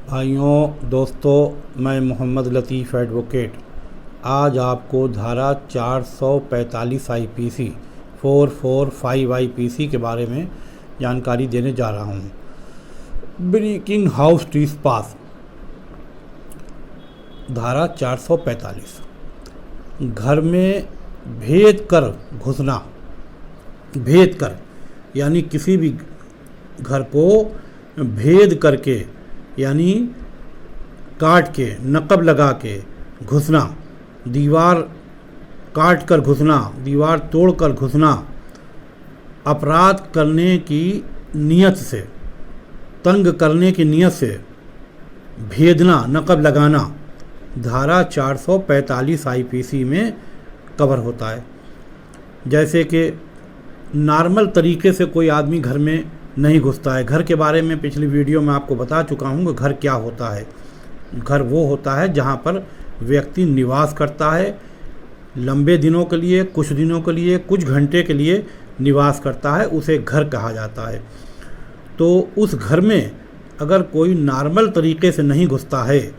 भाइयों दोस्तों, मैं मोहम्मद लतीफ़ एडवोकेट आज आपको धारा 445 आईपीसी 445 आईपीसी के बारे में जानकारी देने जा रहा हूँ। ब्रेकिंग हाउस ट्रेसपास धारा 445 घर में भेद कर घुसना। भेद कर यानी किसी भी घर को भेद करके यानी काट के, नकब लगा के घुसना, दीवार काट कर घुसना, दीवार तोड़ कर घुसना, अपराध करने की नीयत से, तंग करने की नीयत से भेदना, नकब लगाना धारा 445 आईपीसी में कवर होता है। जैसे कि नॉर्मल तरीके से कोई आदमी घर में नहीं घुसता है। घर के बारे में पिछली वीडियो में आपको बता चुका हूँ कि घर क्या होता है। घर वो होता है जहाँ पर व्यक्ति निवास करता है, लंबे दिनों के लिए, कुछ दिनों के लिए, कुछ घंटे के लिए निवास करता है, उसे घर कहा जाता है। तो उस घर में अगर कोई नॉर्मल तरीके से नहीं घुसता है,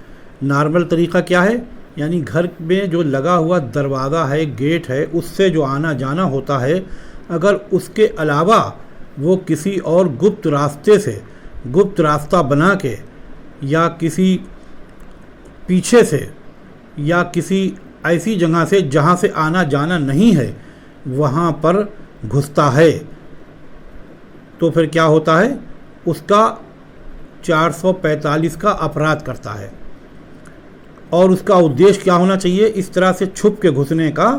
नॉर्मल तरीका क्या है, यानी घर में जो लगा हुआ दरवाज़ा है, गेट है, उससे जो आना जाना होता है, अगर उसके अलावा वो किसी और गुप्त रास्ते से, गुप्त रास्ता बना के या किसी पीछे से या किसी ऐसी जगह से जहाँ से आना जाना नहीं है वहाँ पर घुसता है, तो फिर क्या होता है, उसका 445 का अपराध करता है। और उसका उद्देश्य क्या होना चाहिए, इस तरह से छुप के घुसने का,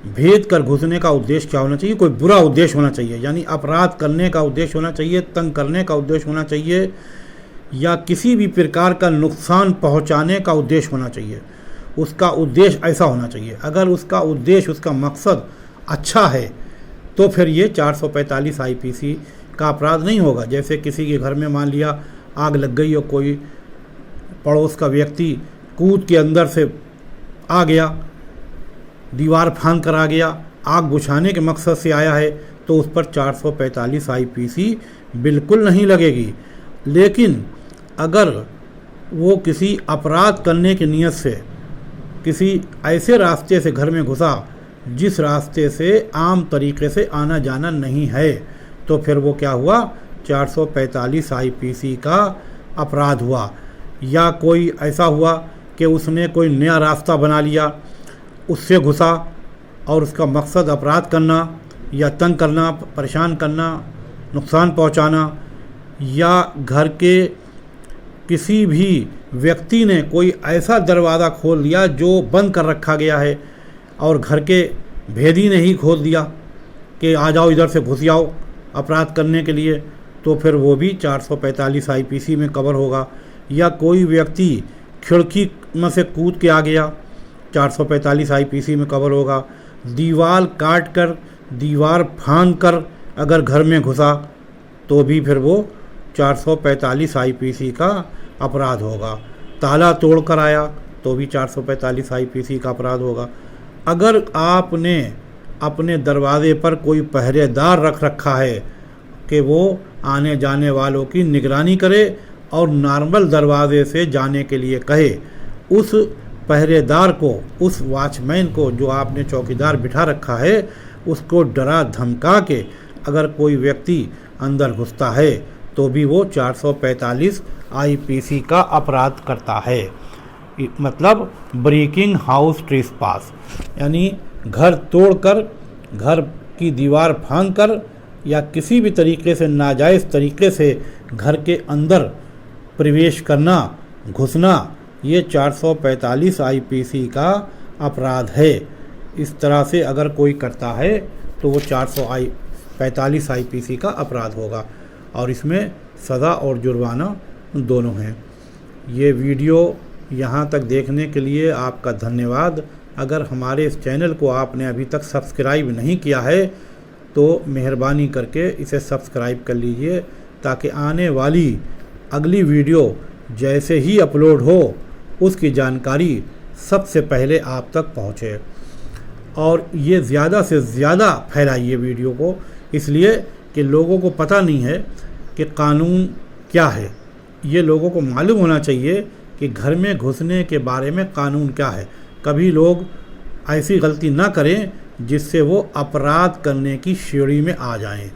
भेद कर घुसने का उद्देश्य क्या होना चाहिए, कोई बुरा उद्देश्य होना चाहिए, यानी अपराध करने का उद्देश्य होना चाहिए, तंग करने का उद्देश्य होना चाहिए, या किसी भी प्रकार का नुकसान पहुंचाने का उद्देश्य होना चाहिए। उसका उद्देश्य ऐसा होना चाहिए। अगर उसका उद्देश्य, उसका मकसद अच्छा है तो फिर ये 445 आईपीसी का अपराध नहीं होगा। जैसे किसी के घर में मान लिया आग लग गई और कोई पड़ोस का व्यक्ति कूद के अंदर से आ गया, दीवार फांद कर आ गया, आग बुझाने के मकसद से आया है, तो उस पर 445 आईपीसी बिल्कुल नहीं लगेगी। लेकिन अगर वो किसी अपराध करने की नीयत से किसी ऐसे रास्ते से घर में घुसा जिस रास्ते से आम तरीके से आना जाना नहीं है, तो फिर वो क्या हुआ, 445 आईपीसी का अपराध हुआ। या कोई ऐसा हुआ कि उसने कोई नया रास्ता बना लिया, उससे घुसा और उसका मकसद अपराध करना या तंग करना, परेशान करना, नुकसान पहुंचाना, या घर के किसी भी व्यक्ति ने कोई ऐसा दरवाज़ा खोल दिया जो बंद कर रखा गया है और घर के भेदी ने ही खोल दिया कि आ जाओ, इधर से घुस जाओ अपराध करने के लिए, तो फिर वो भी 445 आईपीसी में कवर होगा। या कोई व्यक्ति खिड़की में से कूद के आ गया, 445 आईपीसी में कवर होगा। दीवार काट कर, दीवार फांद कर अगर घर में घुसा तो भी फिर वो 445 आईपीसी का अपराध होगा। ताला तोड़ कर आया तो भी 445 आईपीसी का अपराध होगा। अगर आपने अपने दरवाजे पर कोई पहरेदार रख रखा है कि वो आने जाने वालों की निगरानी करे और नॉर्मल दरवाजे से जाने के लिए कहे, उस पहरेदार को, उस वॉचमैन को जो आपने चौकीदार बिठा रखा है, उसको डरा धमका के अगर कोई व्यक्ति अंदर घुसता है तो भी वो 445 आईपीसी का अपराध करता है। मतलब ब्रेकिंग हाउस ट्रेसपास, यानी घर तोड़कर, घर की दीवार फांदकर या किसी भी तरीके से नाजायज़ तरीके से घर के अंदर प्रवेश करना, घुसना, ये 445 आईपीसी का अपराध है। इस तरह से अगर कोई करता है तो वो 445 आईपीसी का अपराध होगा और इसमें सज़ा और जुर्माना दोनों हैं। ये वीडियो यहाँ तक देखने के लिए आपका धन्यवाद। अगर हमारे इस चैनल को आपने अभी तक सब्सक्राइब नहीं किया है तो मेहरबानी करके इसे सब्सक्राइब कर लीजिए, ताकि आने वाली अगली वीडियो जैसे ही अपलोड हो उसकी जानकारी सबसे पहले आप तक पहुँचे। और ये ज़्यादा से ज़्यादा फैलाइए वीडियो को, इसलिए कि लोगों को पता नहीं है कि कानून क्या है, ये लोगों को मालूम होना चाहिए कि घर में घुसने के बारे में कानून क्या है। कभी लोग ऐसी गलती ना करें जिससे वो अपराध करने की श्रेणी में आ जाएं।